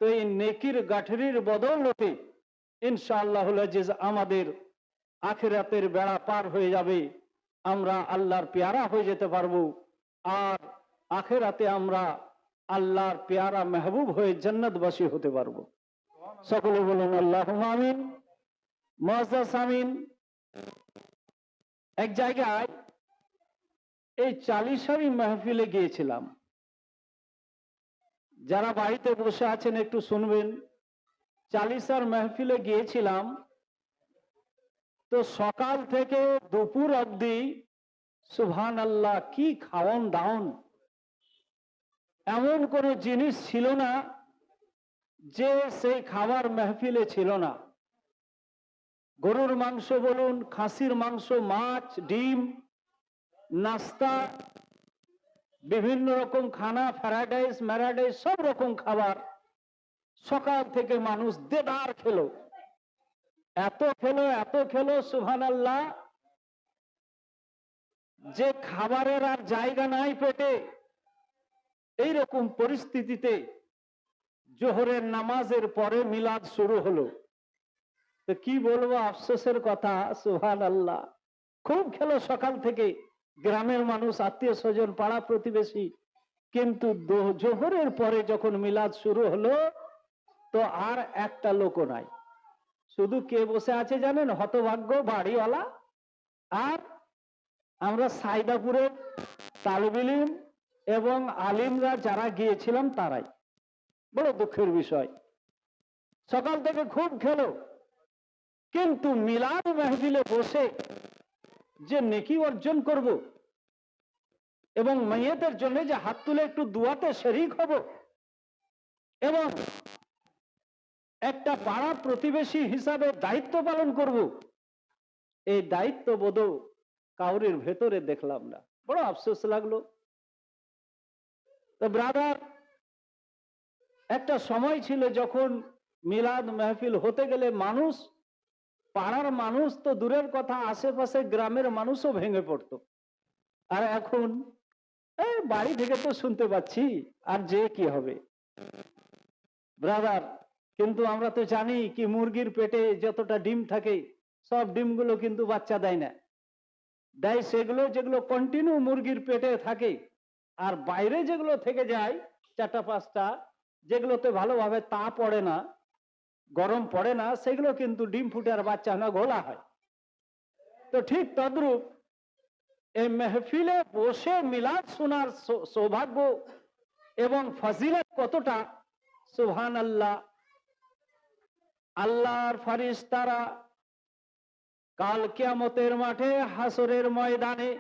তো এই নেকির গাঠরির বদৌলতে ইনশাআল্লাহ আজিজ আমাদের আখিরাতের বেড়া পার হয়ে যাবে, আমরা আল্লাহর পেয়ারা হয়ে যেতে পারবো, আর আখিরাতে আমরা আল্লাহর পেয়ারা মেহবুব হয়ে জান্নাতবাসী হতে পারবো। সকলে বলুন আল্লাহুম্মা আমিন। মুআজ্জাজ আমিন। এক জায়গায় এই চালিশারি মাহফিলে গিয়েছিলাম। যারা বাড়িতে বসে আছেন একটু শুনবেন। চালিশার মাহফিলে গিয়েছিলাম, তো সকাল থেকে দুপুর অবধি সুবহানাল্লাহ কি খাওন দাওন, এমন কোনো জিনিস ছিল না যে সেই খাবার মাহফিলে ছিল না। গরুর মাংস বলুন, খাসির মাংস, মাছ, ডিম, নাস্তা, বিভিন্ন রকম খানা, ফ্রাইড রাইস, ম্যারাডাইস, সব রকম খাবার সকাল থেকে মানুষ দেদার খেলো। এত খেলো সুবহানাল্লাহ, যে খাবারের আর জায়গা নাই পেটে। এইরকম পরিস্থিতিতে জোহরের নামাজের পরে মিলাদ শুরু হলো। তো কি বলবো, আফসোসের কথা, সুবহানাল্লাহ খুব খেলো সকাল থেকে গ্রামের মানুষ, আত্মীয় স্বজন, পাড়া প্রতিবেশী। কিন্তু জোহরের পরে যখন মিলাদ শুরু হলো, তো আর একটা লোকও নাই। শুধু কে বসে আছে জানেন? হতভাগ্য বাড়িওয়ালা আর আমরা সাইদাপুরের তালিবে ইলম এবং আলিমরা যারা গিয়েছিলাম তারাই। বড় দুঃখের বিষয়, সকাল থেকে খুব খেলো, কিন্তু মিলাদ মাহফিলে বসে যে নেকি অর্জন করব এবং মাইয়াতের জন্য যে হাত তুলে একটু দুয়াতে শরীক হব এবং একটা পাড়া প্রতিবেশী হিসাবে দায়িত্ব পালন করব, এই দায়িত্ববোধ কাউরির ভেতরে দেখলাম না। বড় আফসোস লাগলো। তো ব্রাদার, একটা সময় ছিল যখন মিলাদ মাহফিল হতে গেলে মানুষ, পাড়ার মানুষ তো দূরের কথা, আশেপাশে গ্রামের মানুষও ভেঙে পড়তো। আর এখন বাড়ি থেকে তো শুনতে পাচ্ছি, আর যে কি হবে ব্রাদার। কিন্তু আমরা তো জানি কি, মুরগির পেটে যতটা ডিম থাকে সব ডিমগুলো কিন্তু বাচ্চা দেয় না, দেয় সেগুলো যেগুলো কন্টিনিউ মুরগির পেটে থাকে। আর বাইরে যেগুলো থেকে যায় 4টা 5টা, যেগুলোতে ভালোভাবে তা পড়ে না, গরম পড়ে না, সেগুলো কিন্তু ডিম ফুটে আর বাচ্চা না গোলা হয়। তো ঠিক তদ্রূপ এই মেহফিলে বসে মিলাদ শোনার সৌভাগ্য এবং ফজিলত কতটা, সুবহানাল্লাহ। আল্লাহর ফারিস্তারা কাল কিয়ামতের মাঠে, হাসরের ময়দানে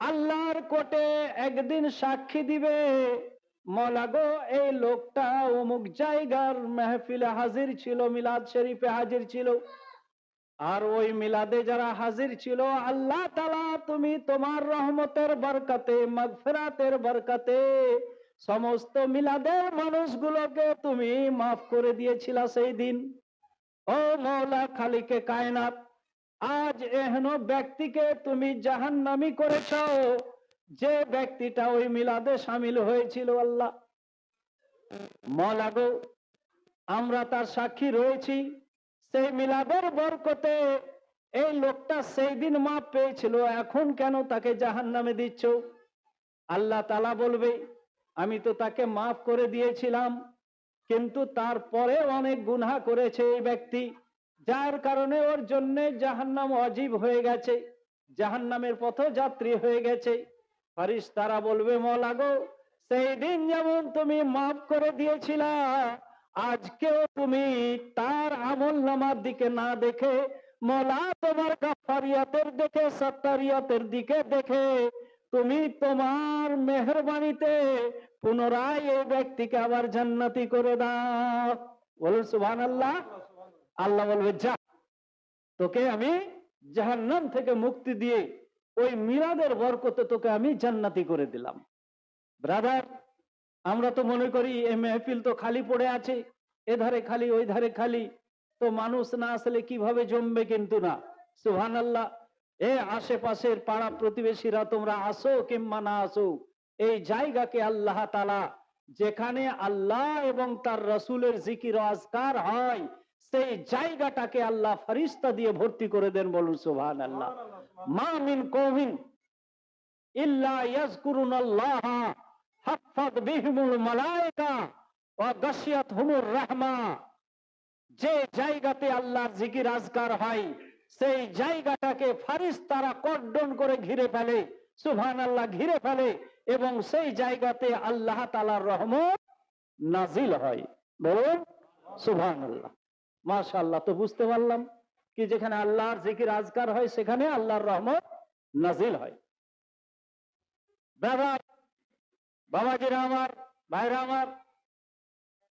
আল্লাহর কোর্টে একদিন সাক্ষী দিবে, মওলা গো এই লোকটা অমুক জায়গার মেহফিলে হাজির ছিল, মিলাদ শরীফে হাজির ছিল। আর ওই মিলাদে যারা হাজির ছিল, আল্লাহ তাআলা তুমি তোমার রহমতের বরকতে, মাগফিরাতের বরকতে সমস্ত মিলাদের মানুষগুলোকে তুমি মাফ করে দিয়েছিলা সেই দিন। ও মওলা খালিকে কায়নাত, আজ এহেন ব্যক্তিকে তুমি জাহান্নামী করেছ যে ব্যক্তিটা ওই মিলাদে শামিল হয়েছিল। আল্লাহ মওলা গো, আমরা তার সাক্ষী রয়েছি, সেই মিলাদের বরকতে এই লোকটা সেই দিন মাপ পেয়েছিল, এখন কেন তাকে জাহান্নামে দিচ্ছ? আল্লাহ তাআলা বলবে, আমি তো তাকে মাফ করে দিয়েছিলাম, কিন্তু তারপরে অনেক গুনাহ করেছে এই ব্যক্তি, যার কারণে ওর জন্য জাহান্নাম ওয়াজিব হয়ে গেছে, জাহান্নামের পথযাত্রী হয়ে গেছে। ফেরেশতারা বলবে, মওলা গো সেই দিন যেমন তুমি মাফ করে দিয়েছিলা, আজকেও তুমি তার আমলনামার দিকে না দেখে, মওলা তোমার গাফফারিয়াতের দিকে, সাত্তারিয়াতের দিকে দেখে তুমি তোমার মেহেরবানিতে পুনরায় এই ব্যক্তিকে আবার জান্নাতি করে দাও। বলুন সুবহানাল্লাহ। আল্লাহ বলবে, যা, তোকে আমি জাহান্নাম থেকে মুক্তি দিয়ে ওই মিলাদের বরকতে তোকে আমি জান্নাতি করে দিলাম। ব্রাদার, আমরা তো মনে করি এই মেহফিল তো খালি পড়ে আছে, এধারে খালি ওই ধারে খালি, তো মানুষ না আসলে কিভাবে জমবে, কিন্তু না। সুবহানাল্লাহ। এই আশেপাশের পাড়া প্রতিবেশীরা তোমরা আসো কিংবা না আসো, এই জায়গাকে আল্লাহ তাআলা যেখানে আল্লাহ এবং তার রসুলের জিকির ও আজকার হয় সেই জায়গাটাকে আল্লাহ ফেরেশতা দিয়ে ভর্তি করে দেন। বলুন সুবহানাল্লাহ। মা মিন কওমিন ইল্লা ইয়াযকুরুনাল্লাহ হাফাত বিহিমুল মালায়েকা ওয়া গাশিয়াতহুমুর রাহমা। যে জায়গাতে আল্লাহর জিকির আজকার হয় সেই জায়গাটাকে ফেরেশতারা কর্ডন করে ঘিরে ফেলে, সুবহানাল্লাহ, ঘিরে ফেলে, এবং সেই জায়গাতে আল্লাহ তাআলার রহমত নাজিল হয়। বলুন সুবহানাল্লাহ। মাশাআল্লাহ। তো বুঝতে পারলাম কি যেখানে আল্লাহর জিকির আজকার হয় সেখানে আল্লাহর রহমত নাজিল হয়। ব্রাদার, বাবাজিরা আমার, ভাইরা আমার,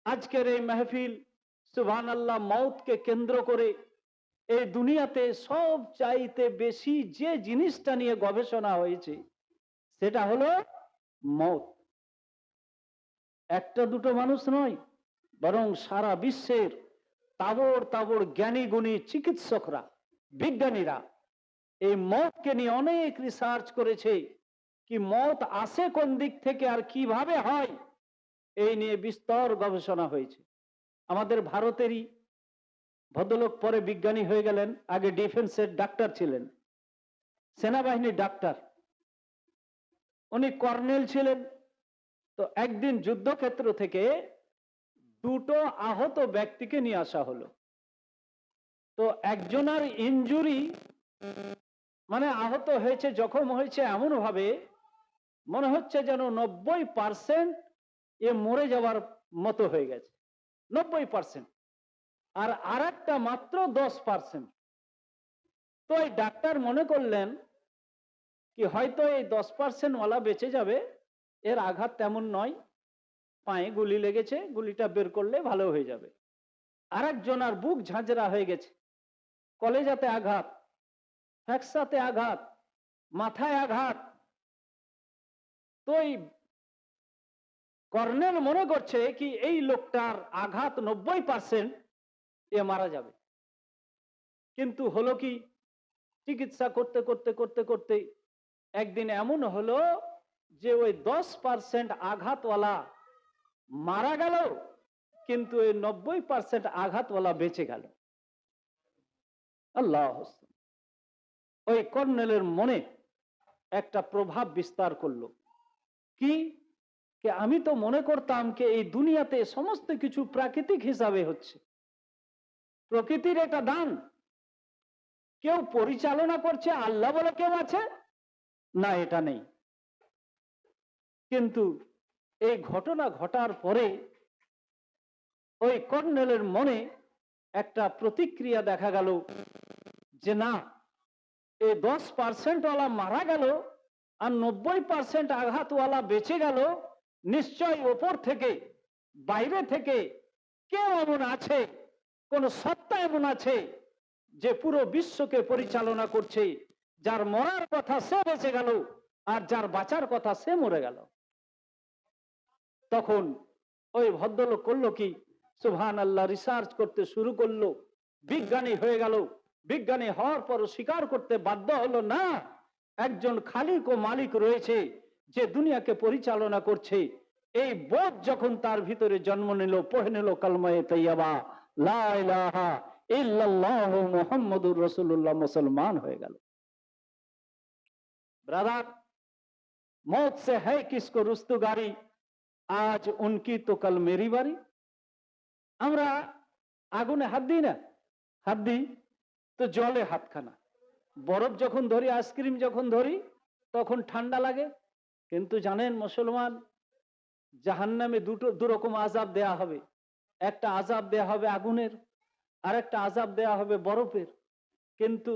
আজকের এই মাহফিল সুবহানাল্লাহ মওতকে কেন্দ্র করে এই দুনিয়াতে সব চাইতে বেশি যে জিনিসটা নিয়ে গবেষণা হয়েছে সেটা হলো মওত। একটা দুটো মানুষ নয়, বরং সারা বিশ্বের তাবড় তাবড় জ্ঞানী গুণী চিকিৎসকরা, বিজ্ঞানীরা এই মওতকে নিয়ে অনেক রিসার্চ করেছে। কি মওত আসে কোন দিক থেকে আর কিভাবে হয় এই নিয়ে বিস্তর গবেষণা হয়েছে। আমাদের ভারতেরই ভদ্রলোক পরে বিজ্ঞানী হয়ে গেলেন, আগে ডিফেন্সের ডাক্তার ছিলেন, সেনাবাহিনীর ডাক্তার, উনি কর্নেল ছিলেন। তো একদিন যুদ্ধক্ষেত্র থেকে দুটো আহত ব্যক্তিকে নিয়ে আসা হলো। তো একজনের ইনজুরি মানে আহত হয়েছে, জখম হয়েছে এমন ভাবে মনে হচ্ছে যেন 90% এ মরে যাওয়ার মতো হয়ে গেছে, 90%, আর আরেকটা মাত্র 10%। তো এই ডাক্তার মনে করলেন কি হয়তো এই 10% ওয়ালা বেঁচে যাবে, এর আঘাত তেমন নয়, পায়ে গুলি লেগেছে, গুলিটা বের করলে ভালো হয়ে যাবে। আরেকজন আর বুক ঝাঁঝরা হয়ে গেছে, কলেজাতে আঘাত, ফ্যাকসাতে আঘাত, মাথায় আঘাত। তো এই কর্নেল মনে করছে কি এই লোকটার আঘাত 90%, এ মারা যাবে। কিন্তু হলো কি, চিকিৎসা করতে করতে করতে করতে একদিন এমন হলো যে ওই 10% আঘাতওয়ালা মারা গেল, কিন্তু ওই 90% আঘাতওয়ালা বেঁচে গেল। আল্লাহ। ওই কর্নেলের মনে একটা প্রভাব বিস্তার করলো কি, আমি তো মনে করতাম যে এই দুনিয়াতে সমস্ত কিছু প্রাকৃতিক হিসাবে হচ্ছে, প্রকৃতির একটা দান, কেউ পরিচালনা করছে, আল্লাহ বলে কেউ আছে না, এটা নেই। কিন্তু এই ঘটনা ঘটার পরে ওই কর্নেলের মনে একটা প্রতিক্রিয়া দেখা গেল যে না, এই 10% ওয়ালা মারা গেল আর 90% আঘাতওয়ালা বেঁচে গেল, নিশ্চয় ওপর থেকে বাইরে থেকে কেউ এমন আছে, কোন সত্তা এমন আছে যে পুরো বিশ্বকে পরিচালনা করছে, যার মরার কথা সে বেঁচে গেল আর যার বাঁচার কথা সে মরে গেল। তখন ওই ভদ্রলোক করলো কি, সুবহানাল্লাহ, রিসার্চ করতে শুরু করলো, বিজ্ঞানী হয়ে গেল। বিজ্ঞানী হওয়ার পর স্বীকার করতে বাধ্য হলো না, একজন খালিক ও মালিক রয়েছে যে দুনিয়াকে পরিচালনা করছে। এই বোধ যখন তার ভিতরে জন্ম নিল, পড়ে নিল কালমায়ে তাইয়্যিবা লা ইলাহা ইল্লাল্লাহু মুহাম্মাদুর রাসূলুল্লাহ, মুসলমান হয়ে গেল। ब्रदर, मौत से है किसको रुस्तगारी, आज उनकी तो कल मेरी बारी। আমরা আগুনে হাত দিই না, হাত দিই তো জলে হাতখানা, বরফ যখন ধরি, আইসক্রিম যখন ধরি তখন ঠান্ডা লাগে। কিন্তু জানেন মুসলমান, জাহান্নামে দুরকম আযাব দেয়া হবে। একটা আযাব দেয়া হবে আগুনের, আর একটা আযাব দেয়া হবে বরফের। কিন্তু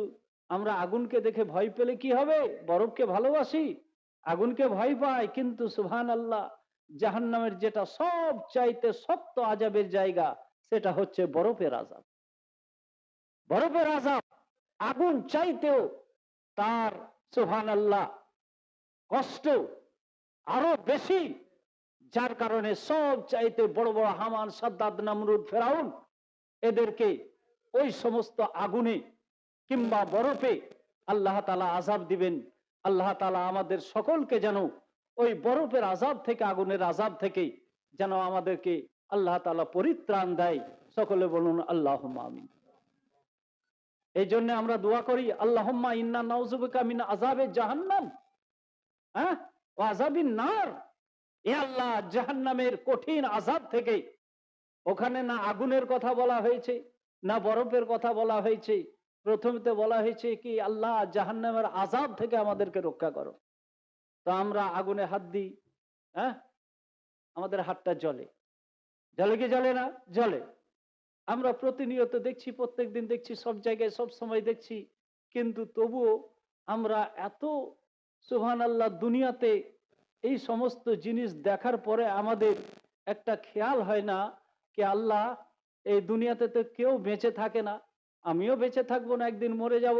আমরা আগুনকে দেখে ভয় পেলে কি হবে, বরফকে ভালোবাসি, আগুনকে ভয় পাই। কিন্তু সুবহানাল্লাহ, জাহান্নামের যেটা সব চাইতে শক্ত আযাবের জায়গা সেটা হচ্ছে বরফের আযাব। বরফের আযাব আগুন চাইতেও তার সুবহানাল্লাহ কষ্ট আরো বেশি, যার কারণে সব চাইতে বড় বড় হামান, সাদ্দাদ, নমরুদ, ফেরাউন এদেরকে ওই সমস্ত আগুনে কিংবা বরফে আল্লাহ তাআলা আযাব দিবেন। আল্লাহ তাআলা আমাদের সকলকে যেন ওই বরফের আযাব থেকে, আগুনের আযাব থেকে যেন আমাদেরকে আল্লাহ তাআলা পরিত্রাণ দেয়। সকলে বলুন আল্লাহুম্মা আমিন। এই জন্য আমরা দোয়া করি, আল্লাহুম্মা ইন্না নাউযুবিকা মিন আযাবে জাহান্নাম, হ্যাঁ, ওয়া আযাবিন নার। এ আল্লাহ, জাহান্নামের কঠিন আযাব থেকে। ওখানে না আগুনের কথা বলা হয়েছে, না বরফের কথা বলা হয়েছে। প্রথমে বলা হয়েছে কি, আল্লাহ জাহান্নামের আযাব থেকে আমাদেরকে রক্ষা করো। তো আমরা আগুনে হাত দিই, হ্যাঁ, আমাদের হাতটা জ্বলে। জ্বলে কি জ্বলে না? জ্বলে। আমরা প্রতিনিয়ত দেখছি, প্রত্যেকদিন দেখছি, সব জায়গায় সব সময় দেখছি। কিন্তু তবুও আমরা এত সুবহানাল্লাহ, দুনিয়াতে এই সমস্ত জিনিস দেখার পরে আমাদের একটা খেয়াল হয় না কি আল্লাহ, এই দুনিয়াতে তো কেউ বেঁচে থাকে না, আমিও বেঁচে থাকবো না, একদিন মরে যাব।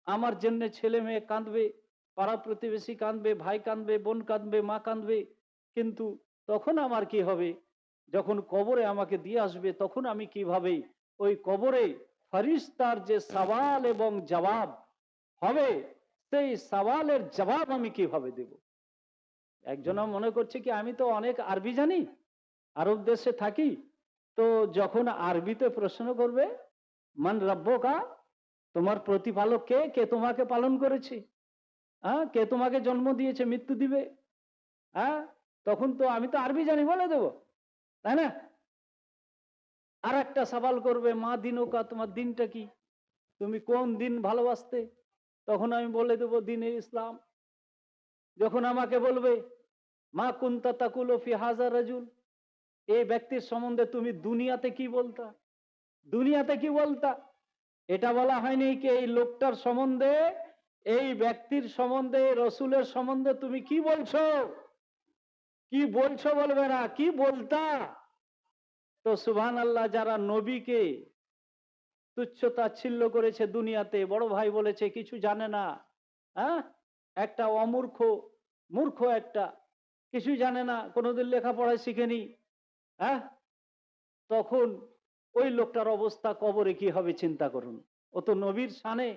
আমার জন্য ছেলে মেয়ে কাঁদবে, পাড়া প্রতিবেশী কাঁদবে, ভাই কাঁদবে, বোন কাঁদবে, মা কাঁদবে। কিন্তু তখন আমার কি হবে? যখন কবরে আমাকে দিয়ে আসবে, তখন আমি কিভাবে ওই কবরে ফেরেশতার যে সওয়াল এবং জবাব হবে, সেই সওয়ালের জবাব আমি কিভাবে দেব? একজন মনে করছে কি আমি তো অনেক আরবি জানি, আরব দেশে থাকি, তো যখন আরবিতে প্রশ্ন করবে, মান রব্বুকা, তোমার প্রতিপালক কে? কে তোমাকে পালন করেছে? হ্যাঁ, কে তোমাকে জন্ম দিয়েছে, মৃত্যু দিবে? হ্যাঁ, তখন তো আমি তো আরবি জানি বলে দেব, তাই না? আর একটা সওয়াল করবে, মা দিনুকা, তোমার দিনটা কি, তুমি কোন দিন ভালোবাসতে? তখন আমি বলে দেব দ্বীনে ইসলাম। যখন আমাকে বলবে, মা কুনতা তাকুলু ফি হাযা রাজুল, এই ব্যক্তির সম্বন্ধে তুমি দুনিয়াতে কি বলতা? দুনিয়াতে কি বলতা? এটা বলা হয়নি কি এই লোকটার সম্বন্ধে, এই ব্যক্তির সম্বন্ধে, রসুলের সম্বন্ধে তুমি কি বলছো? কি বলছো বলবে না, কি বলতা? তো সুবহানাল্লাহ, যারা নবীকে তুচ্ছ তাচ্ছিল্য করেছে দুনিয়াতে, বড় ভাই বলেছে, কিছু জানে না, হ্যাঁ, একটা অমূর্খ, মূর্খ একটা, কিছু জানে না, কোনোদিন লেখাপড়ায় শিখেনি, হ্যাঁ, তখন ওই লোকটার অবস্থা কবরে কি হবে চিন্তা করুন। ও তো নবীর শানে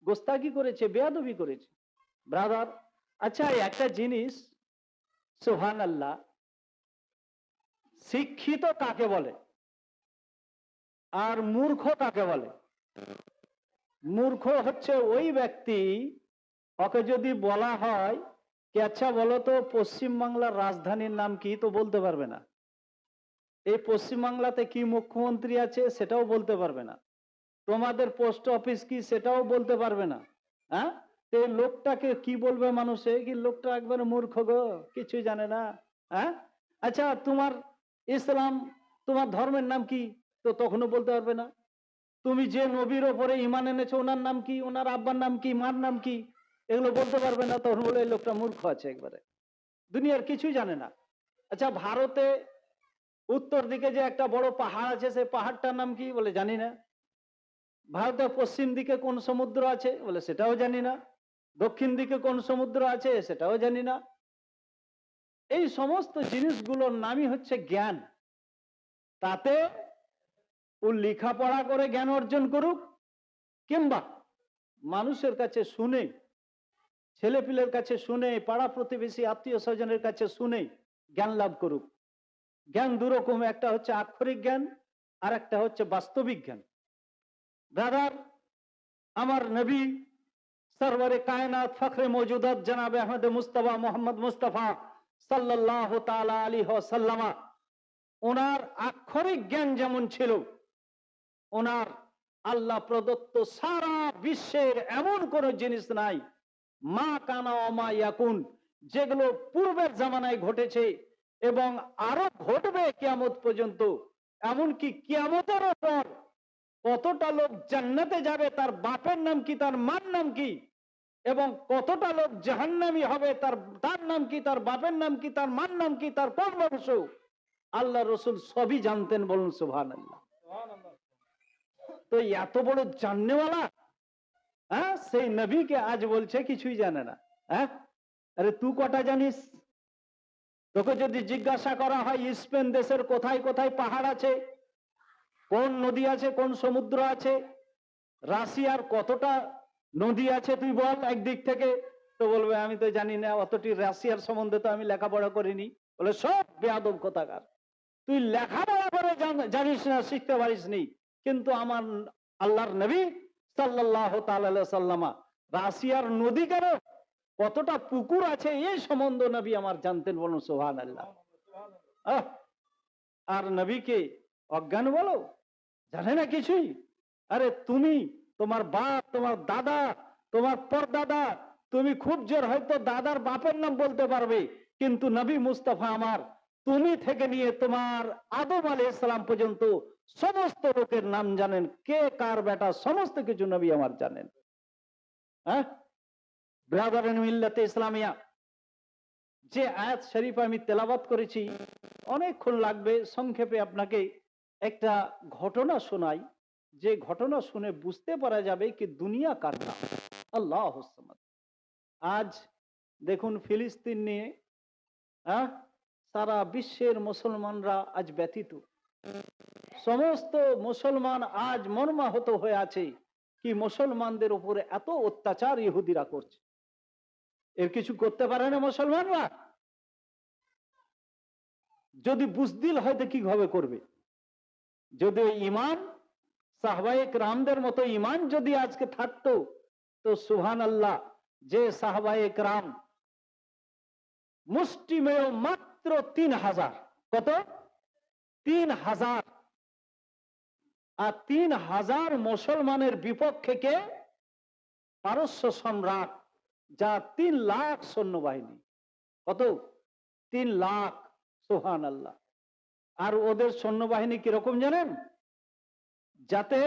গোস্তাকি করেছে, বেয়াদবি করেছে। ব্রাদার, আচ্ছা একটা জিনিস, সুবহানাল্লাহ, শিক্ষিত কাকে বলে আর মূর্খ কাকে বলে? মূর্খ হচ্ছে ওই ব্যক্তি, ওকে যদি বলা হয় কি আচ্ছা বলো তো পশ্চিম বাংলার রাজধানীর নাম কি, তো বলতে পারবে না। এই পশ্চিম বাংলাতে কি মুখ্যমন্ত্রী আছে সেটাও বলতে পারবে না। তোমাদের পোস্ট অফিস কি সেটাও বলতে পারবে না। হ্যাঁ, এই লোকটাকে কি বলবে মানুষে, কি লোকটা একবারে মূর্খ গো, কিছুই জানে না। হ্যাঁ, আচ্ছা তোমার ইসলাম, তোমার ধর্মের নাম কি, তো তখনও বলতে পারবে না। তুমি যে নবীর ওপরে ঈমান এনেছো ওনার নাম কি, ওনার আব্বার নাম কি, মার নাম কি, এগুলো বলতে পারবে না। তখন বলে এই লোকটা মূর্খ আছে, একবারে দুনিয়ার কিছুই জানে না। আচ্ছা ভারতে উত্তর দিকে যে একটা বড় পাহাড় আছে, সেই পাহাড়টার নাম কি, বলে জানি না। ভারতের পশ্চিম দিকে কোন সমুদ্র আছে, বলে সেটাও জানি না। দক্ষিণ দিকে কোন সমুদ্র আছে, সেটাও জানি না। এই সমস্ত জিনিসগুলোর নামই হচ্ছে জ্ঞান। তাতে ও লেখাপড়া করে জ্ঞান অর্জন করুক, কিংবা মানুষের কাছে শুনে, ছেলেপিলের কাছে শুনে, পাড়া প্রতিবেশী আত্মীয় স্বজনের কাছে শুনে জ্ঞান লাভ করুক। জ্ঞান দুরকম, একটা হচ্ছে আক্ষরিক জ্ঞান, আর একটা হচ্ছে বাস্তবিক জ্ঞান। ব্রাদার, আমার নবী সরওয়ারে কায়নাত ফখরে মৌজুদাত জনাবে আহমদ মুস্তফা মোহাম্মদ মুস্তফা সাল্লাল্লাহু তাআলা আলাইহি ওয়াসাল্লাম, ওনার আক্ষরিক জ্ঞান যেমন ছিল, ওনার আল্লাহ প্রদত্ত সারা বিশ্বের এমন কোন জিনিস নাই, মা কানা ওমা ইয়াকুন, যেগুলো পূর্বের জামানায় ঘটেছে এবং আরো ঘটবে কিয়ামত পর্যন্ত। এমনকি কিয়ামতের পর কতটা লোক জান্নাতে যাবে, তার বাপের নাম কি, তার মার নাম কি, এবং কতটা লোক জাহান্নামী হবে, তার নাম কি, তার বাপের নাম কি, তার মার নাম কি, তার কোন বংশ, আল্লাহ রসুল সবই জানতেন। বলুন সুবহানাল্লাহ। তো এত বড় জাননেওয়ালা, হ্যাঁ, সেই নবীকে আজ বলছে কিছুই জানে না। হ্যাঁ, আরে তুই কটা জানিস? তোকে যদি জিজ্ঞাসা করা হয় স্পেন দেশের কোথায় কোথায় পাহাড় আছে, কোন নদী আছে, কোন সমুদ্র আছে, রাশিয়ার কতটা নদী আছে, তুই বল একদিক থেকে, তো বলবে আমি তো জানি না, অতটি রাশিয়ার সম্বন্ধে তো আমি লেখাপড়া করিনি। বলে সব বেয়াদব কোথাকার। তুই লেখাপড়া করে জানিস না, শিখতে পারিস নি, কিন্তু আমার আল্লাহর নবী সাল্লাল্লাহু তাআলা আলাইহি সাল্লামা রাশিয়ার নদী কেন, কতটা পুকুর আছে, এই সম্বন্ধ নবী আমার জানতেন। বলুন সুবহানাল্লাহ। আর নবীকে অজ্ঞান বলো, জানে না কিছুই? আরে তুমি, তোমার বাপ, তোমার দাদা, তোমার পরদাদা, তুমি খুব জোর হয়তো দাদার বাপের নাম বলতে পারবে, কিন্তু নবী মুস্তাফা আমার, তুমি থেকে নিয়ে তোমার আদম আলাইহিস সালাম পর্যন্ত সমস্ত লোকের নাম জানেন, কে কার বেটা, সমস্ত কিছু নবী আমার জানেন। হ্যাঁ ব্রাদারান মিল্লাতে ইসলামিয়া, যে আয়াত শরীফ আমি তেলাওয়াত করেছি, অনেকক্ষণ লাগবে, সংক্ষেপে আপনাকে একটা ঘটনা শোনাই, যে ঘটনা শুনে বুঝতে পারা যাবে কি দুনিয়া কার নাম। আল্লাহ আজ দেখুন ফিলিস্তিন নিয়ে সারা বিশ্বের মুসলমানরা আজ ব্যথিত, সমস্ত মুসলমান আজ মর্মাহত হয়ে আছে কি মুসলমানদের উপরে এত অত্যাচার ইহুদিরা করছে। এর কিছু করতে পারে না মুসলমানরা? যদি বুজদিল হয়তো কিভাবে করবে? যদি ইমান সাহাবায়ে কেরামদের মতো ইমান যদি আজকে থাকতো, তো সুবহানাল্লাহ, যে সাহাবায়ে কেরাম মুষ্টিমেয় মাত্র 3000, কত? 3000, আর 3000 মুসলমানের বিপক্ষে কে? পারস্য সম্রাট, যা 3 লাখ সৈন্যবাহিনী। কত? 3 লাখ। সুবহানাল্লাহ। আর ওদের সৈন্যবাহিনী কিরকম জানেন? যাতে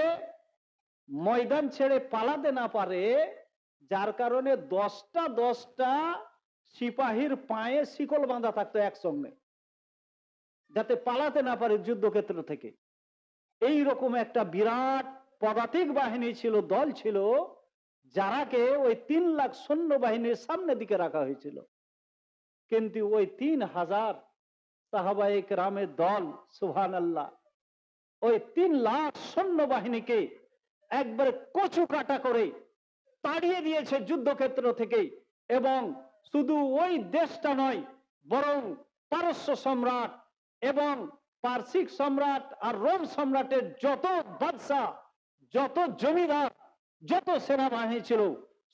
ময়দান ছেড়ে পালাতে না পারে, যার কারণে 10টা সিপাহীর পায়ে শিকল বাঁধা থাকতো একসঙ্গে, যাতে পালাতে না পারে যুদ্ধক্ষেত্র থেকে। এই রকম একটা বিরাট পদাতিক বাহিনী ছিল, দল ছিল, যারাকে ওই 3 লাখ সৈন্যবাহিনীর সামনে দিকে রাখা হয়েছিল। কিন্তু ওই 3000 সাহাবায়ে কেরামের দল, সুবহানাল্লাহ, ওই 3 লাখ সৈন্যবাহিনীকে একবারে কচু কাটা করে তাড়িয়ে দিয়েছে যুদ্ধক্ষেত্র থেকে। এবং শুধু ওই দেশটা নয়, বরং পারস্য সম্রাট এবং পারসিক সম্রাট আর রোম সম্রাটের যত বাদশা, যত জমিদার, যত সেনাবাহিনী ছিল,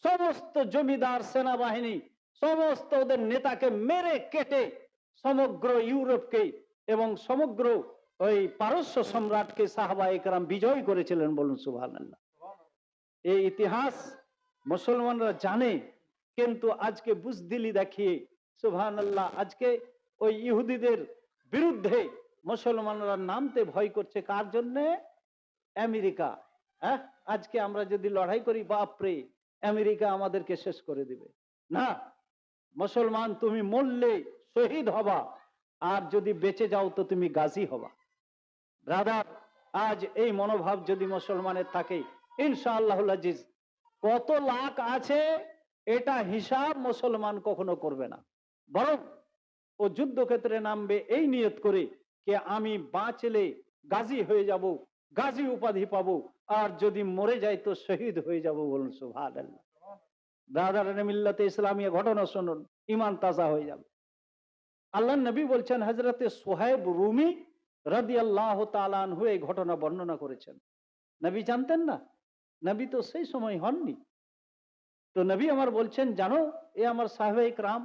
সমস্ত জমিদার, সেনাবাহিনী, সমস্ত ওদের নেতাকে মেরে কেটে সমগ্র ইউরোপকে এবং সমগ্র ওই পারস্য সম্রাটকে সাহাবায়ে কেরাম বিজয় করেছিলেন। বলুন সুবহানাল্লাহ। এই ইতিহাস মুসলমানরা জানে, কিন্তু আজকে বুজদিলি দেখিয়ে সুবহানাল্লাহ আজকে ওই ইহুদিদের বিরুদ্ধে মুসলমানরা নামতে ভয় করছে। কার জন্য? আমেরিকা। আজকে আমরা যদি লড়াই করি, বাপরে, আমেরিকা আমাদেরকে শেষ করে দিবে। না, মুসলমান তুমি মরলে শহীদ হবা, আর যদি বেঁচে যাও তো তুমি গাজী হবা। ব্রাদার, আজ এই মনোভাব যদি মুসলমানের থাকে, ইনশাআল্লাহুল আজিজ, কত লাখ আছে এটা হিসাব মুসলমান কখনো করবে না, বরং ও যুদ্ধক্ষেত্রে নামবে এই নিয়ত করে যে আমি বাঁচলে গাজী হয়ে যাব, গাজী উপাধি পাবো, আর যদি মরে যাই তো শহীদ হয়ে যাব। বলুন সুবহানাল্লাহ। ব্রাদারান মিল্লাতে ইসলামিয়া, ঘটনা শুনুন, ঈমান তাজা হয়ে যাবে। আল্লাহ নবী বলছেন, হযরতে সুহাইব রুমি রাদিয়াল্লাহু তাআলা আনহু এই ঘটনা বর্ণনা করেছেন। নবী জানতেন না, নবী তো সেই সময় হননি। তো নবী আমার বলছেন, জানো, এ আমার সাহাবায়ে কেরাম,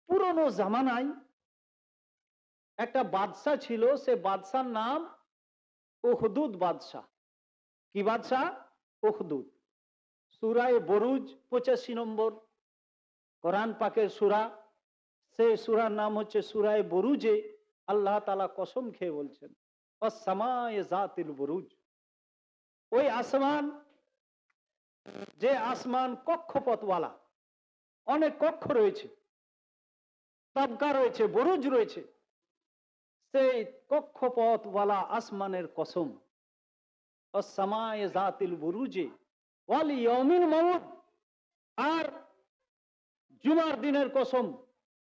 পুরনো জামানায় একটা বাদশা ছিল, সে বাদশার নাম উখদুদ বাদশাহ। কি বাদশাহ? উখদুদ। সূরায়ে বুরুজ 85 নম্বর কোরআন পাকের সূরা, সেই সূরার নাম হচ্ছে সূরায়ে বুরুজে আল্লাহ তাআলা কসম খেয়ে বলছেন, ওয়াস সামায়ে যাতিল বুরুজ। ওই আসমান, যে আসমান কক্ষপথওয়ালা, অনেক কক্ষ রয়েছে, তাবকা রয়েছে, বুরুজ রয়েছে, সেই কক্ষপথওয়ালা আসমানের কসম, ওয়াস সামায়ে যাতিল বুরুজে ওয়াল ইয়াউমিল মাউদ, আর জুমার দিনের কসম,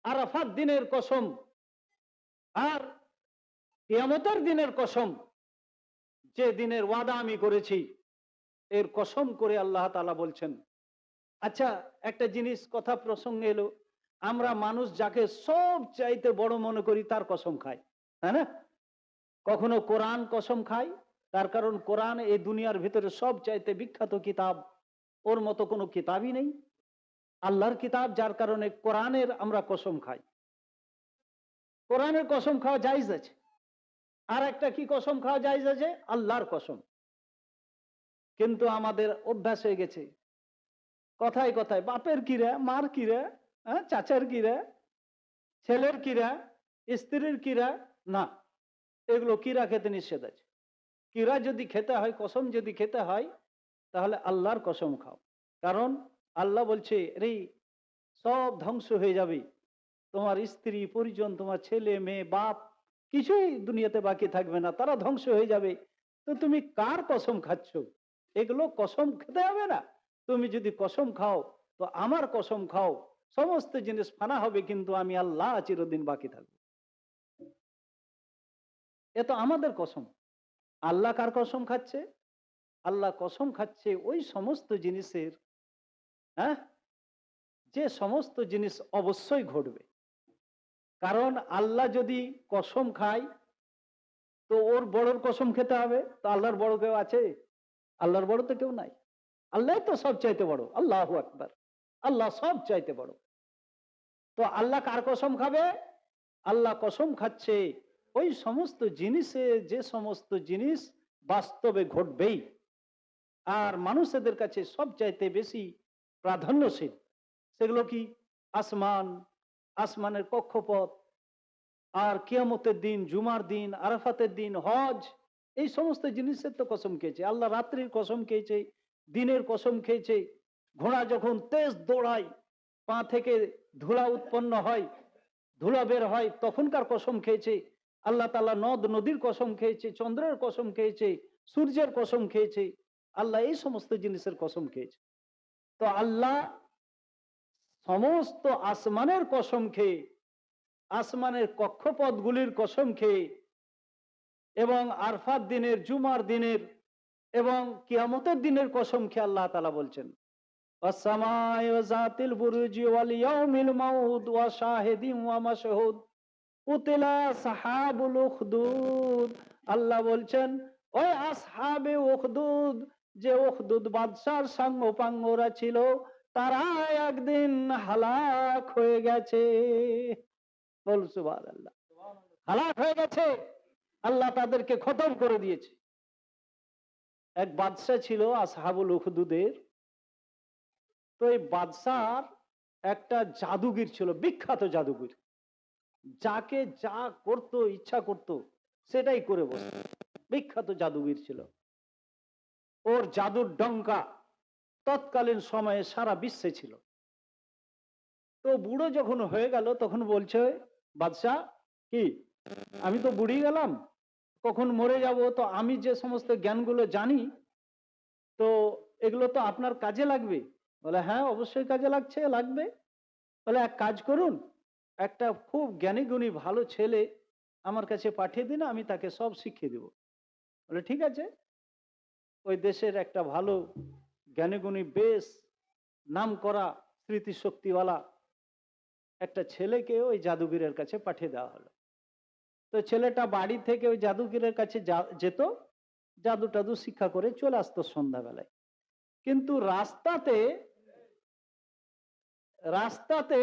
আরাফাত দিনের কসম, আর কিয়ামতের দিনের কসম, যে দিনের ওয়াদা আমি করেছি, এর কসম করে আল্লাহ তাআলা বলছেন। আচ্ছা, একটা জিনিস কথা প্রসঙ্গে এলো, আমরা মানুষ যাকে সব চাইতে বড় মনে করি তার কসম খাই, তাই না? কখনো কোরআন কসম খায়, তার কারণ কোরআন এই দুনিয়ার ভিতরে সব চাইতে বিখ্যাত কিতাব, ওর মতো কোনো কিতাবই নেই, আল্লাহর কিতাব, যার কারণে কোরআনের আমরা কসম খাই। কোরআনের কসম খাওয়া জায়েজ আছে। আর একটা কি কসম খাওয়া জায়েজ আছে? আল্লাহর কসম। কিন্তু আমাদের অভ্যাস হয়ে গেছে কথায় কথায় বাপের কিরা, মার কিরা, হ্যাঁ, চাচার কিরা, ছেলের কিরা, স্ত্রীর কিরা, না, এগুলো কিরা খেতে নিষেধ আছে। কিরা যদি খেতে হয়, কসম যদি খেতে হয়, তাহলে আল্লাহর কসম খাও। কারণ আল্লাহ বলছে, রে সব ধ্বংস হয়ে যাবে, তোমার স্ত্রী পরিজন, তোমার ছেলে মেয়ে বাপ কিছুই দুনিয়াতে বাকি থাকবে না, তারা ধ্বংস হয়ে যাবে। তো তুমি কার কসম খাচ্ছ? এগুলো কসম খেতে হবে না। তুমি যদি কসম খাও তো আমার কসম খাও, সমস্ত জিনিস ফানা হবে, কিন্তু আমি আল্লাহ চিরদিন বাকি থাকবো। এ তো আমাদের কসম। আল্লাহ কার কসম খাচ্ছে? আল্লাহ কসম খাচ্ছে ওই সমস্ত জিনিসের, হ্যাঁ, যে সমস্ত জিনিস অবশ্যই ঘটবে। কারণ আল্লাহ যদি কসম খায় তো ওর বড়র কসম খেতে হবে। তো আল্লাহর বড় কেউ আছে? আল্লাহর বড় তো কেউ নাই। আল্লাহ তো সব চাইতে বড়। আল্লাহু আকবার। আল্লাহ সব চাইতে বড়। তো আল্লাহ কার কসম খাবে? আল্লাহ কসম খাচ্ছে ওই সমস্ত জিনিসে, যে সমস্ত জিনিস বাস্তবে ঘটবেই, আর মানুষদের কাছে সব চাইতে বেশি প্রাধান্যশীল। সেগুলো কি? আসমান, আসমানের কক্ষপথ, আর কিয়ামতের দিন, জুমার দিন, আরাফাতের দিন, হজ, এই সমস্ত জিনিসের তো কসম খেয়েছে আল্লাহ। রাত্রির কসম খেয়েছে, দিনের কসম খেয়েছে। ঘোড়া যখন তেজ দৌড়ায়, পা থেকে ধুলা উৎপন্ন হয়, ধুলা বের হয়, তখনকার কসম খেয়েছে আল্লাহ তাআলা। নদ নদীর কসম খেয়েছে, চন্দ্রের কসম খেয়েছে, সূর্যের কসম খেয়েছে আল্লাহ, এই সমস্ত জিনিসের কসম খেয়েছে। তো আল্লাহ সমস্ত আসমানের কসম খেয়ে, আসমানের কক্ষপথগুলির কসম খেয়ে, এবং আরফাত দিনের, জুমার দিনের এবং কিয়ামতের দিনের কসম খেয়ে আল্লাহ তাআলা বলছেন, ওয়াস-সামাই ওয়া যাতিল বুরুজি ওয়াল ইয়াউমিল মাউদ ওয়া শাহিদিন ওয়া মাশহুদ কুতিলা সাহাবুল উখদুদ। আল্লাহ বলছেন ওই আসহাবে উখদুদ, যে উখদুদ বাদশার সাঙ্গপাঙ্গরা ছিল, তারা একদিন হালাক হয়ে গেছে। বল সুবহানাল্লাহ। হালাক হয়ে গেছে, আল্লাহ তাদেরকে খতম করে দিয়েছে। এক বাদশা ছিল আসহাবুল উখদুদের। তো এই বাদশার একটা জাদুগির ছিল, বিখ্যাত জাদুগির, যাকে যা করতো, ইচ্ছা করতো সেটাই করে বসতো। বিখ্যাত জাদুগির ছিল। ওর জাদুর ডঙ্কা তৎকালীন সময়ে সারা বিশ্বে ছিল। তো বুড়ো যখন হয়ে গেল, তখন বলছে বাদশাহ, কি আমি তো বুড়ি গেলাম, কখন মরে যাব, তো আমি যে সমস্ত জ্ঞানগুলো জানি, তো এগুলো তো আপনার কাজে লাগবে। বলে, হ্যাঁ অবশ্যই কাজে লাগবে। বলে, এক কাজ করুন, একটা খুব জ্ঞানী গুণী ভালো ছেলে আমার কাছে পাঠিয়ে দিন, আমি তাকে সব শিখিয়ে দেব। বলে, ঠিক আছে। ওই দেশের একটা ভালো জ্ঞানী গুণী, বেশ নাম করা, স্মৃতিশক্তিওয়ালা একটা ছেলেকে ওই জাদুগিরের কাছে পাঠিয়ে দেওয়া হলো। তো ছেলেটা বাড়ি থেকে ওই জাদুগিরের কাছে যেত, জাদু টাদু শিক্ষা করে চলে আসতো সন্ধ্যাবেলায়। কিন্তু রাস্তাতে রাস্তাতে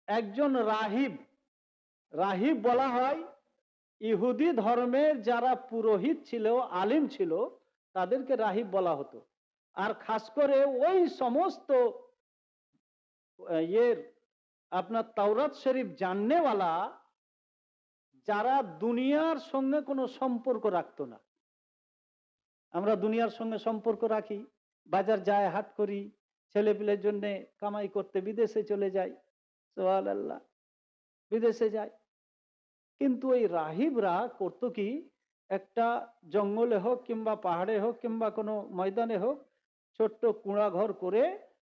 একজন রাহিব, রাহিব বলা হয় ইহুদি ধর্মের যারা পুরোহিত ছিল, আলিম ছিল, তাদেরকে রাহিব বলা হতো। আর খাস করে ওই সমস্ত ইয়ের আপনার তাওরাত শরীফ জাননেওয়ালা, যারা দুনিয়ার সঙ্গে কোনো সম্পর্ক রাখতো না। আমরা দুনিয়ার সঙ্গে সম্পর্ক রাখি, বাজার যায়, হাট করি, ছেলে পিলের জন্য কামাই করতে বিদেশে চলে যাই, সুবহানাল্লাহ, বিদেশে যায়। কিন্তু ওই রাহিবরা করতো কি, একটা জঙ্গলে হোক কিংবা পাহাড়ে হোক কিংবা কোনো ময়দানে হোক, ছোট্ট কুঁড়া ঘর করে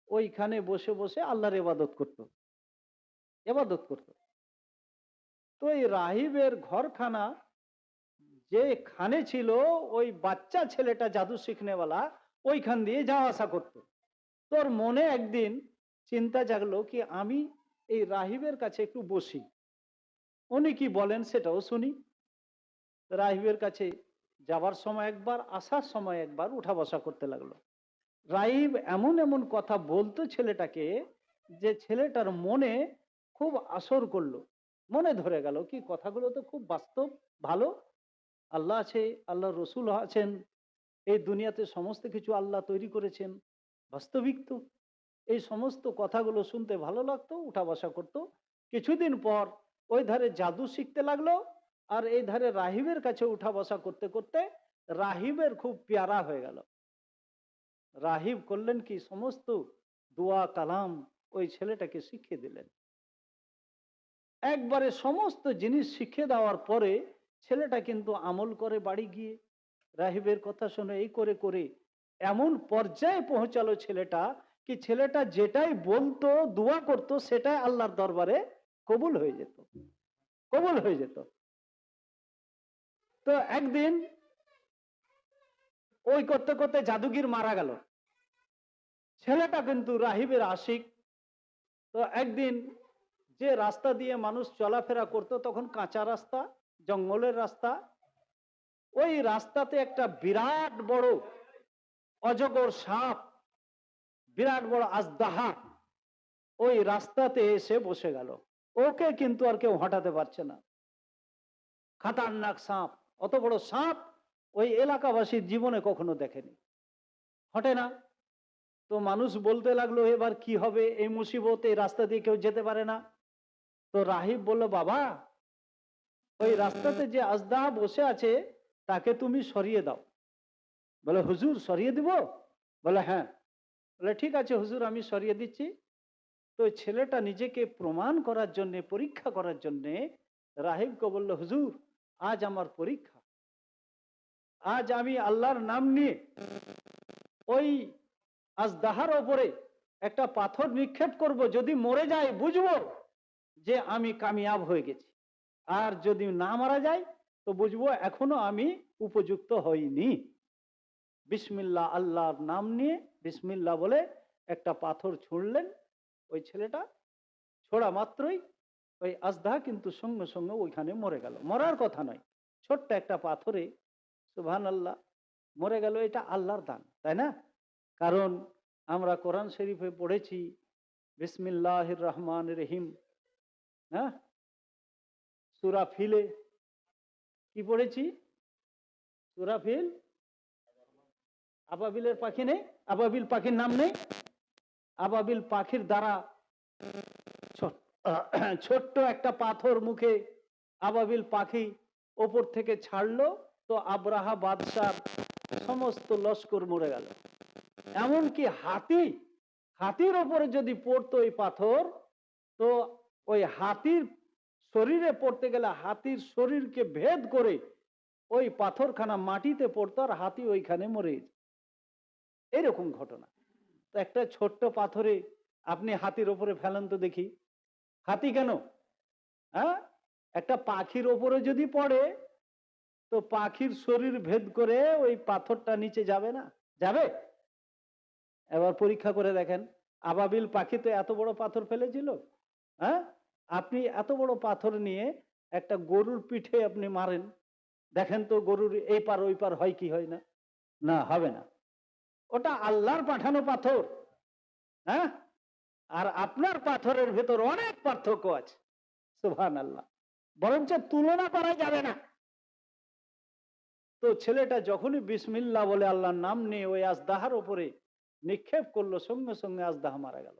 ওইখানে বসে বসে আল্লাহর ইবাদত করত। তো এই রাহিবের ঘরখানা যেখানে ছিল, ওই বাচ্চা ছেলেটা জাদু শিখনেওয়ালা ওইখান দিয়ে যাওয়া আসা করত। তোর মনে একদিন চিন্তা জাগলো কি, আমি এই রাহিবের কাছে একটু বসি, উনি কি বলেন সেটাও শুনি। রাহিবের কাছে যাবার সময় একবার, আসার সময় একবার উঠা বসা করতে লাগলো। রাহিব এমন এমন কথা বলতো ছেলেটাকে, যে ছেলেটার মনে খুব আসর করলো, মনে ধরে গেল কি কথাগুলো তো খুব বাস্তব, ভালো। আল্লাহ আছে, আল্লাহ রসুল আছেন, এই দুনিয়াতে সমস্ত কিছু আল্লাহ তৈরি করেছেন, বাস্তবিক তো। এই সমস্ত কথাগুলো শুনতে ভালো লাগতো, উঠা বসা করতো। কিছুদিন পর ওই ধারে জাদু শিখতে লাগলো, আর এই ধারে রাহিবের কাছে উঠা বসা করতে করতে রাহিবের খুব পেয়ারা হয়ে গেল। রাহিব করলেন কি, সমস্ত দোয়া কালাম ওই ছেলেটাকে শিখিয়ে দিলেন। একবারে সমস্ত জিনিস শিখিয়ে দেওয়ার পরে ছেলেটা কিন্তু আমল করে বাড়ি গিয়ে রাহিবের কথা শুনে এই করে করে এমন পর্যায়ে পৌঁছালো ছেলেটা, কি ছেলেটা যেটাই বলতো, দোয়া করতো, সেটাই আল্লাহর দরবারে কবুল হয়ে যেত, কবুল হয়ে যেত। তো একদিন ওই করতে করতে জাদুগির মারা গেল। ছেলেটা কিন্তু রাহিবের আশিক। তো একদিন যে রাস্তা দিয়ে মানুষ চলাফেরা করতো তখন কাঁচা রাস্তা, জঙ্গলের রাস্তা, ওই রাস্তাতে একটা বিরাট বড় অজগর সাপ, বিরাট বড় আজদাহা ওই রাস্তাতে এসে বসে গেল। ওকে কিন্তু আর কেউ হটাতে পারছে না। খাতারনাক সাপ, অত বড় সাপ ওই এলাকাবাসীর জীবনে কখনো দেখেনি, হটে না। তো মানুষ বলতে লাগলো এবার কি হবে, এই মুসিবত, এই রাস্তা দিয়ে কেউ যেতে পারে না। তো রাহিব বলল, বাবা ওই রাস্তাতে যে আজদাহা বসে আছে তাকে তুমি সরিয়ে দাও। বলে, হুজুর সরিয়ে দিব? বলে, হ্যাঁ। বলে, ঠিক আছে হুজুর, আমি সরিয়ে দিচ্ছি। তো ছেলেটা নিজেকে প্রমাণ করার জন্য, পরীক্ষা করার জন্য রাহিবকে বলল, হুজুর আজ আমার পরীক্ষা, আজ আমি আল্লাহর নাম নিয়ে ওই আজদাহার ওপরে একটা পাথর নিক্ষেপ করব, যদি মরে যায় বুঝবো যে আমি কামিয়াব হয়ে গেছি, আর যদি না মারা যায় তো বুঝবো এখনো আমি উপযুক্ত হইনি। বিসমিল্লাহ, আল্লাহর নাম নিয়ে বিসমিল্লাহ বলে একটা পাথর ছুঁড়লেন। ওই ছেলেটা ছোড়া মাত্রই ওই আজদা কিন্তু সঙ্গে সঙ্গে ওইখানে মরে গেল। মরার কথা নয়, ছোট্ট একটা পাথরে সুবহানাল্লাহ মরে গেল। এটা আল্লাহর দান, তাই না? কারণ আমরা কোরআন শরীফে পড়েছি বিসমিল্লাহির রহমানির রহিম, হ্যাঁ, সূরা ফিলে কি পড়েছি? সূরা ফিল, আবাবিলের পাখি নেই, আবাবিল পাখির নাম নেই। আবাবিল পাখির দ্বারা ছোট্ট একটা পাথর মুখে আবাবিল পাখি ওপর থেকে ছাড়লো, তো আব্রাহা বাদশার সমস্ত লস্কর মরে গেল। এমনকি হাতি, হাতির ওপরে যদি পড়তো ওই পাথর, তো ওই হাতির শরীরে পড়তে গেলে হাতির শরীরকে ভেদ করে ওই পাথরখানা মাটিতে পড়তো, আর হাতি ওইখানে মরে যেত। এরকম ঘটনা। তো একটা ছোট্ট পাথরে আপনি হাতির ওপরে ফেলেন তো দেখি, হাতি কেন, হ্যাঁ, একটা পাখির ওপরে যদি পড়ে তো পাখির শরীর ভেদ করে ওই পাথরটা নিচে যাবে না? যাবে? এবার পরীক্ষা করে দেখেন, আবাবিল পাখি তো এত বড় পাথর ফেলেছিল, হ্যাঁ, আপনি এত বড় পাথর নিয়ে একটা গরুর পিঠে আপনি মারেন, দেখেন তো গরুর এই পার ওই পার হয় কি হয় না? না, হবে না। ওটা আল্লাহর পাঠানো পাথর, হ্যাঁ, আর আপনার পাথরের ভেতর অনেক পার্থক্য আছে। সুবহানাল্লাহ, বরঞ্চ তুলনা করা যাবে না। তো ছেলেটা যখনই বিসমিল্লাহ বলে আল্লাহর নাম নিয়ে ওই আজদাহার উপরে নিক্ষেপ করলো, সঙ্গে সঙ্গে আজদাহা মারা গেল।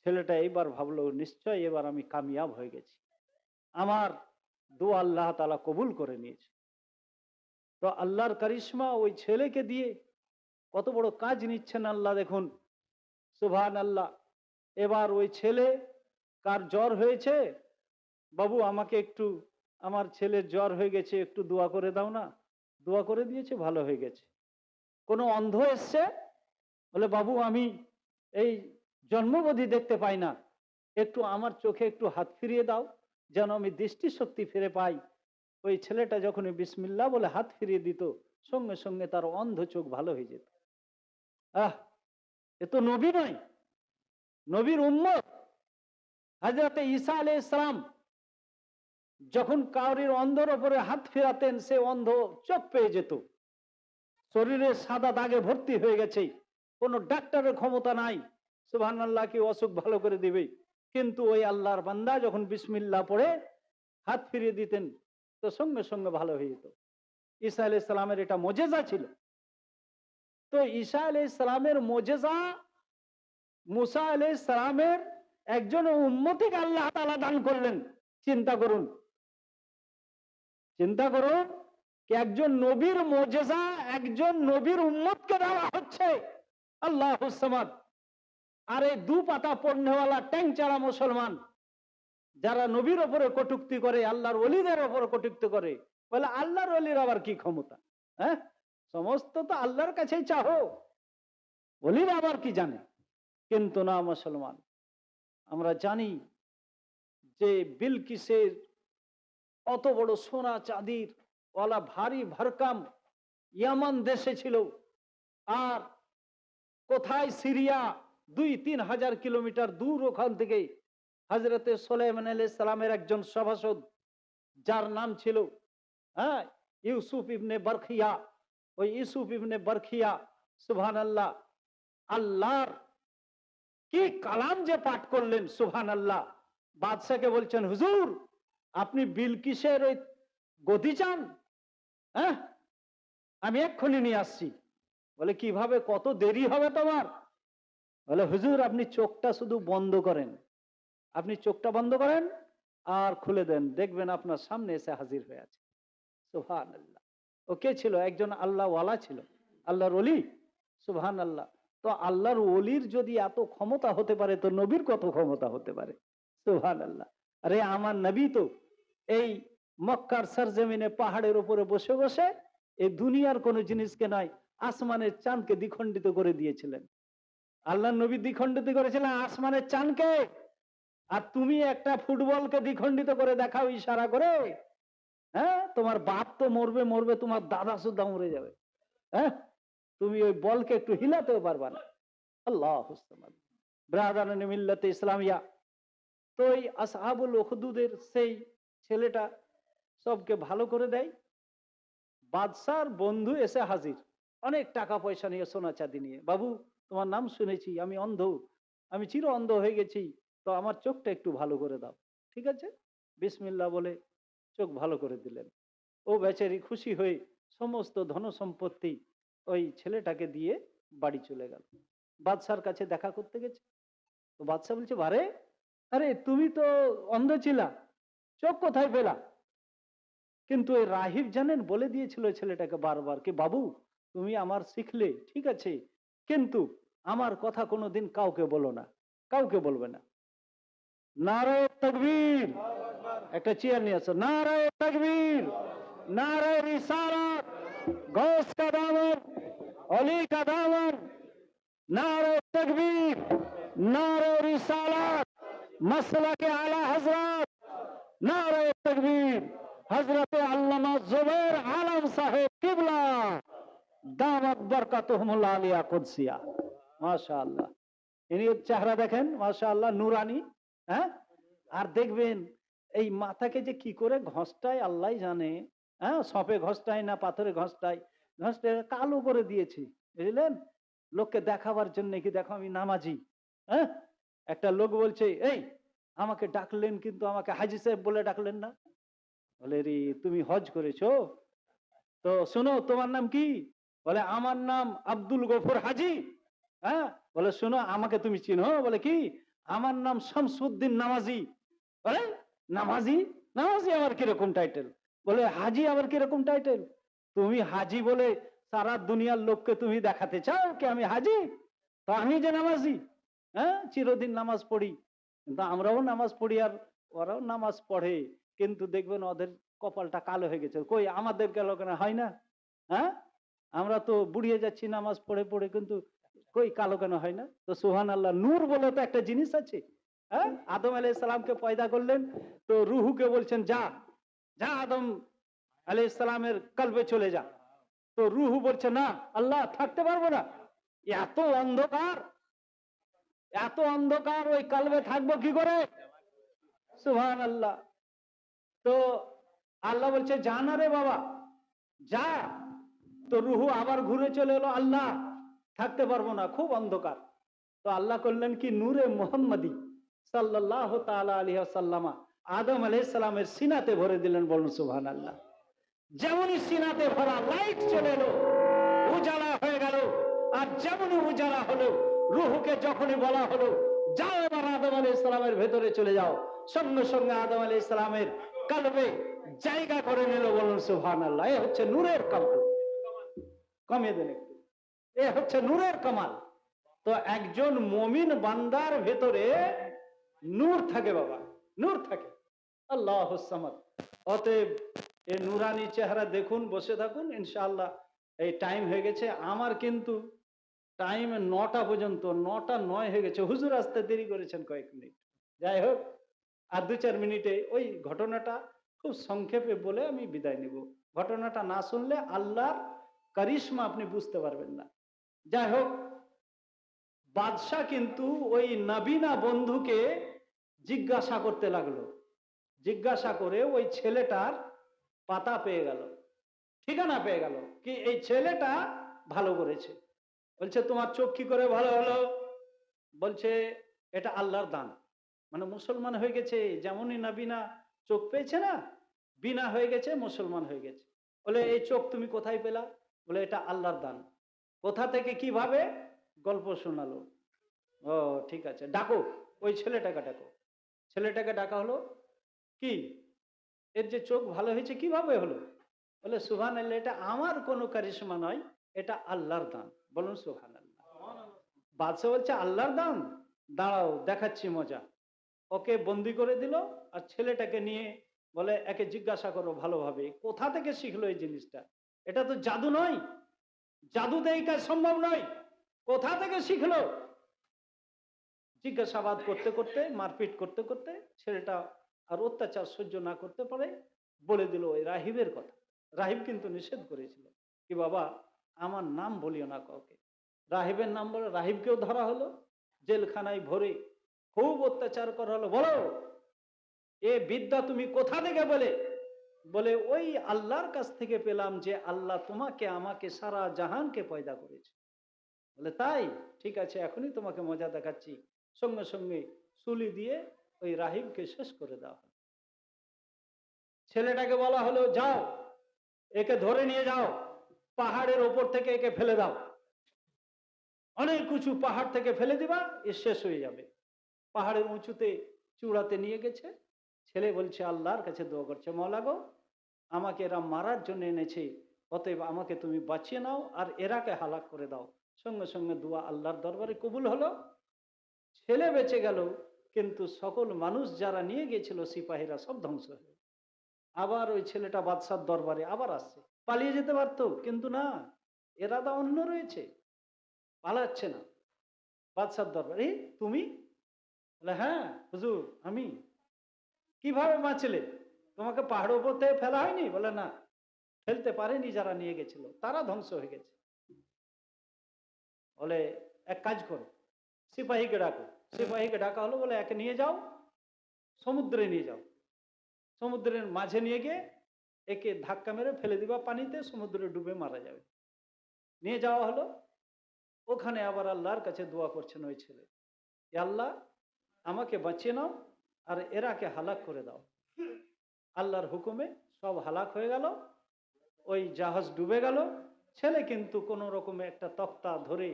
ছেলেটা এইবার ভাবলো নিশ্চয় এবার আমি কামিয়াব হয়ে গেছি, আমার দোয়া আল্লাহ তাআলা কবুল করে নিয়েছে। তো আল্লাহর কারিশমা ওই ছেলেকে দিয়ে কত বড় কাজ নিচ্ছেন আল্লাহ, দেখুন সুবহানাল্লাহ। এবার ওই ছেলে, কার জ্বর হয়েছে, বাবু আমাকে একটু, আমার ছেলের জ্বর হয়ে গেছে, একটু দোয়া করে দাও না। দোয়া করে দিয়েছে, ভালো হয়ে গেছে। কোনো অন্ধ এসছে, বলে বাবু আমি এই জন্মবধি দেখতে পাই না, একটু আমার চোখে একটু হাত ফিরিয়ে দাও যেন আমি দৃষ্টিশক্তি ফিরে পাই। ওই ছেলেটা যখনই বিসমিল্লাহ বলে হাত ফিরিয়ে দিত, সঙ্গে সঙ্গে তার অন্ধ চোখ ভালো হয়ে যেত। আহ, এ তো নবী নয়, নবীর উম্মত হযরত ঈসা আলাইহিস সালাম যখন কাউরির অন্ধর ওপরে হাত ফেরাতেন সে অন্ধ চোখ পেয়ে যেত। শরীরে সাদা দাগে ভর্তি হয়ে গেছে, কোনো ডাক্তারের ক্ষমতা নাই সুবহানাল্লাহ কি অসুখ ভালো করে দিবে, কিন্তু ওই আল্লাহর বান্দা যখন বিসমিল্লাহ পড়ে হাত ফিরিয়ে দিতেন তো সঙ্গে সঙ্গে ভালো হয়ে যেত। ঈসা আলাইহিস সালামের এটা মুজিজা ছিল। তো ঈসা আলাইহিস সালামের মুজিজা মুসা আলাইহিস সালামের একজন উম্মতিকে আল্লাহ তাআলা দান করলেন। চিন্তা করুন, চিন্তা করুন কি একজন নবীর মুজিজা একজন নবীর উম্মতকে দেওয়া হচ্ছে। আল্লাহুস সামাদ। আর এই দু পাতা পড়নেওয়ালা ট্যাংচারা মুসলমান যারা নবীর ওপরে কটূক্তি করে, আল্লাহর ওলিদের ওপরে কটূক্তি করে, বলে আল্লাহর ওলির আবার কি ক্ষমতা? হ্যাঁ, সমস্ত তো আল্লাহর কাছেই চাও, ওলিরা আবার কি জানে? কিন্তু না মুসলমান, আমরা জানি যে বিলকিসের অত বড় সোনা চাঁদির ওয়ালা ভারী ভরকাম ইয়ামান দেশে ছিল, আর কোথায় সিরিয়া 2-3 হাজার কিলোমিটার দূর ওখান থেকে হযরতে সুলাইমান আলাইহিস সালামের একজন সভাসদ যার নাম ছিল ইউসুফ ইবনে বরখিয়া। ওই ইউসুফ ইবনে বরখিয়া সুবহানাল্লাহ আল্লাহর কি কালাম যে পাঠ করলেন সুবহানাল্লাহ। বাদশাকে বলছেন, হুজুর আপনি বিলকিসের ওই গদি চান? হ্যাঁ, আমি এক্ষুনি নিয়ে আসছি। বলে কিভাবে, কত দেরি হবে তোমার? বলে হুজুর আপনি চোখটা শুধু বন্ধ করেন, আপনি চোখটা বন্ধ করেন আর খুলে দেন, দেখবেন আপনার সামনে এসে হাজির হয়ে আছে। সুবহানাল্লাহ। ও কে ছিল? একজন আল্লাহ ওয়ালা ছিল, আল্লাহর ওলি। সুবহানাল্লাহ। তো আল্লাহর ওলির যদি এত ক্ষমতা হতে পারে তো নবীর কত ক্ষমতা হতে পারে? সুবহানাল্লাহ। আরে আমার নবী তো এই মক্কার সরজমিনে পাহাড়ের উপরে বসে বসে এই দুনিয়ার কোন জিনিসকে নয়, আসমানের চাঁদকে দ্বিখণ্ডিত করে দিয়েছিলেন। আল্লাহ নবী দ্বিখণ্ডিত করেছিলেন আসমানের চাঁদকে, আর তুমি একটা ফুটবলকে দ্বিখণ্ডিত করে দেখাও ইশারা করে। হ্যাঁ, তোমার বাপ তো মরবে মরবে, তোমার দাদা সুদ্ধা মরে যাবে। হ্যাঁ, তুমি ওই বলকে একটু হিলাতেও পারবা না। আল্লাহুস সামাদ। ব্রাদারান মিল্লাতে ইসলামিয়া। তো এই আসহাবুল উখদুদের সেই ছেলেটা সবকে ভালো করে দেয়। বাদশার বন্ধু এসে হাজির, অনেক টাকা পয়সা নিয়ে, সোনা চাঁদি নিয়ে। বাবু তোমার নাম শুনেছি, আমি অন্ধ, আমি চির অন্ধ হয়ে গেছি, তো আমার চোখটা একটু ভালো করে দাও। ঠিক আছে, বিসমিল্লাহ বলে চোখ ভালো করে দিলেন। ও বেচারি খুশি হয়ে সমস্ত ধন সম্পত্তি ওই ছেলেটাকে দিয়ে বাড়ি চলে গেল। বাদশার কাছে দেখা করতে গেছে। তো বাদশা বলছে, বারে আরে তুমি তো অন্ধ ছিলা, চোখ কোথায় পেলা? কিন্তু এই রাহিব জানেন বলে দিয়েছিল ছেলেটাকে বারবার কি বাবু তুমি আমার শিখলে ঠিক আছে, কিন্তু আমার কথা কোনোদিন কাউকে বলো না, কাউকে বলবে না। নারায়ে তাকবীর। একটা চেয়ার নিয়ে আসো। নারায়ে তাকবীর, নারায়ে রিসালাত, গৌস কা দামন, অলি কা দামন, নারায়ে তাকবীর, নারায়ে রিসালাত, মাসলাকে আলা হযরত, নারায়ে তাকবীর, হযরতে আল্লামা জুবাইর আলম সাহেব কিবলা দামাত বরকাতুহুমুল আলিয়া কুদসিয়া। মাশাআল্লাহ। ইনি চেহারা দেখেন মাশাআল্লাহ নূরানি। হ্যাঁ, আর দেখবেন এই মাথাকে যে কি করে ঘষটায় আল্লাহ জানে। হ্যাঁ, সপে ঘষটায় না পাথরে ঘষটায়, ঘষটায় কালো করে দিয়েছি বুঝলেন, লোককে দেখাবার জন্য কি দেখো আমি নামাজি। হ্যাঁ, একটা লোক বলছে এই আমাকে ডাকলেন কিন্তু আমাকে হাজী সাহেব বলে ডাকলেন না। বলে রে তুমি হজ করেছো? তো শোনো তোমার নাম কি? বলে আমার নাম আব্দুল গফুর হাজি। হ্যাঁ, বলে শোনো আমাকে তুমি চিনো? বলে কি? আমার নাম শামসুদ্দিন নামাজি। বলে নামাজি? নামাজি আবার কিরকম টাইটেল? বলে হাজি আবার কিরকম টাইটেল? তুমি হাজি বলে সারা দুনিয়ার লোককে তুমি দেখাতে চাও কি আমি হাজি? তো আমি যে নামাজি, হ্যাঁ চিরদিন নামাজ পড়ি, কিন্তু আমরাও নামাজ পড়ি আর ওরাও নামাজ পড়ে, কিন্তু দেখবেন ওদের কপালটা কালো হয়ে গেছে। কই আমাদের গেল কেন হয় না? হ্যাঁ, আমরা তো বুড়িয়ে যাচ্ছি নামাজ পড়ে পড়ে, কিন্তু কই কালো কেন হয় না? তো সুবহানাল্লাহ, নূর বলে তো একটা জিনিস আছে। হ্যাঁ, আদম আলাইহিস সালামকে পয়দা করলেন, তো রুহুকে বলছেন যা যা আদম আলাইহিস সালামের কলবে চলে যা। তো রুহু বলছে না আল্লাহ থাকতে পারবো না, এত অন্ধকার, এত অন্ধকার ওই কলবে থাকবো কি করে? সুবহানাল্লাহ। তো আল্লাহ বলছে যা না রে বাবা, যা। তো রুহু আবার ঘুরে চলে এলো, আল্লাহ থাকতে পারবো না, খুব অন্ধকার। তো আল্লাহ করলেন কি, নূরে মুহাম্মাদি সাল্লাল্লাহু তাআলা আলাইহি ওয়াসাল্লামা আদম আলাইহিস সালামের সিনাতে ভরে দিলেন। বলুন সুবহানাল্লাহ। যেমনই সিনাতে ভরা, লাইট চলে এলো, উজালা হয়ে গেল। আর যেমনই উজালা হলো, রুহুকে যখনই বলা হলো যাও এবার আদম আলাইহিস সালামের ভেতরে চলে যাও, সঙ্গে সঙ্গে আদম আলাইহিস সালামের কলবে জায়গা করে নিল। বলুন সুবহানাল্লাহ। এ হচ্ছে নূরের কামাল। কমিয়ে দেন একটু। এ হচ্ছে নূরের কামাল। তো একজন মুমিন বান্দার ভেতরে নূর থাকে বাবা, নূর থাকে। আল্লাহুস সামাদ। অতএব এই নূরানি চেহারা দেখুন, বসে থাকুন ইনশাআল্লাহ। এই টাইম হয়ে গেছে আমার, কিন্তু টাইম 9টা পর্যন্ত, 9টা 9 হয়ে গেছে। হুজুর আসতে দেরি করেছেন কয়েক মিনিট। যাই হোক, আর 2-4 মিনিটে ওই ঘটনাটা খুব সংক্ষেপে বলে আমি বিদায় নিব। ঘটনাটা না শুনলে আল্লাহর কারিশমা আপনি বুঝতে পারবেন না। যাই হোক, বাদশাহ কিন্তু ওই নবীনা বন্ধুকে জিজ্ঞাসা করতে লাগলো। জিজ্ঞাসা করে ওই ছেলেটার পাতা পেয়ে গেল, ঠিকানা পেয়ে গেল, কি এই ছেলেটা ভালো করেছে। বলছে তোমার চোখ কি করে ভালো হলো? বলছে এটা আল্লাহর দান। মানে মুসলমান হয়ে গেছে, যেমনই নবীনা চোখ পেয়েছে না, বিনা হয়ে গেছে, মুসলমান হয়ে গেছে। বলে এই চোখ তুমি কোথায় পেলা? বলে এটা আল্লাহর দান। কোথা থেকে, কিভাবে? গল্প শোনালো। ও ঠিক আছে, ডাকো ওই ছেলেটাকে, ডাকো। ছেলেটাকে ডাকা হলো। কি এর যে চোখ ভালো হয়েছে কিভাবে হলো? বলে সুবহানাল্লাহ, এটা আমার কোনো কারিশমা নয়, এটা আল্লাহর দান। বলুন সুবহানাল্লাহ। বাদশা বলছে আল্লাহর দান, দাঁড়াও দেখাচ্ছি মজা। ওকে বন্দি করে দিল। আর ছেলেটাকে নিয়ে বলে একে জিজ্ঞাসা করো ভালোভাবে, কোথা থেকে শিখলো এই জিনিসটা? এটা তো জাদু নয়, জাদুতে এই কাজ সম্ভব নয়, কোথা থেকে শিখলো? জিজ্ঞাসাবাদ করতে করতে, মারপিট করতে করতে ছেলেটা আর অত্যাচার সহ্য না করতে পারে বলে দিল ওই রাহিবের কথা। রাহিব কিন্তু নিষেধ করেছিল, কি বাবা আমার নাম বলিও না কাউকে। রাহিবের নাম বলে রাহিবকেও ধরা হলো, জেলখানায় ভরে খুব অত্যাচার করা হলো। বলো এ বিদ্যা তুমি কোথা থেকে? বলে বলে ওই আল্লাহর কাছ থেকে পেলাম, যে আল্লাহ তোমাকে আমাকে সারা জাহানকে পয়দা করেছে। বলে তাই? ঠিক আছে, এখনই তোমাকে মজা দেখাচ্ছি। সঙ্গে সঙ্গে সুলি দিয়ে ওই রাহিবকে শেষ করে দেওয়া হলো। ছেলেটাকে বলা হলো যাও একে ধরে নিয়ে যাও, পাহাড়ের ওপর থেকে একে ফেলে দাও, অনেক উঁচু পাহাড় থেকে ফেলে দিবা, এ শেষ হয়ে যাবে। পাহাড়ের উঁচুতে চূড়াতে নিয়ে গেছে। ছেলে বলছে আল্লাহর কাছে দোয়া করছে, মওলা গো আমাকে এরা মারার জন্য এনেছে, অতএব আমাকে তুমি বাঁচিয়ে নাও আর এরাকে হালাক করে দাও। সঙ্গে সঙ্গে দোয়া আল্লাহর দরবারে কবুল হলো। ছেলে বেঁচে গেল, কিন্তু সকল মানুষ যারা নিয়ে গেছিল সিপাহীরা সব ধ্বংস হয়ে। আবার ওই ছেলেটা বাদশার দরবারে আবার আসছে। পালিয়ে যেতে পারতো, কিন্তু না, এরাদা অন্য রয়েছে, পালাচ্ছে না। বাদশার দরবারে, তুমি? বলে হ্যাঁ হুজুর আমি। কিভাবে বাঁচলে? তোমাকে পাহাড়ের উপর থেকে ফেলা হয়নি? বলে না, ফেলতে পারেনি যারা নিয়ে গেছিল, তারা ধ্বংস হয়ে গেছে। বলে এক কাজ করো, সিপাহীকে ডাকো। সিপাহীকে ডাকা হলো। বলে একে নিয়ে যাও, সমুদ্রে নিয়ে যাও, সমুদ্রের মাঝে নিয়ে গিয়ে একে ধাক্কা মেরে ফেলে দিবা পানিতে, সমুদ্রে ডুবে মারা যাবে। নিয়ে যাওয়া হলো। ওখানে আবার আল্লাহর কাছে দোয়া করছেন ওই ছেলে, এ আল্লাহ আমাকে বাঁচিয়ে নাও আর এরাকে হালাক করে দাও। আল্লাহর হুকুমে সব হালাক হয়ে গেল, ওই জাহাজ ডুবে গেল। ছেলে কিন্তু কোন রকমে একটা তক্তা ধরে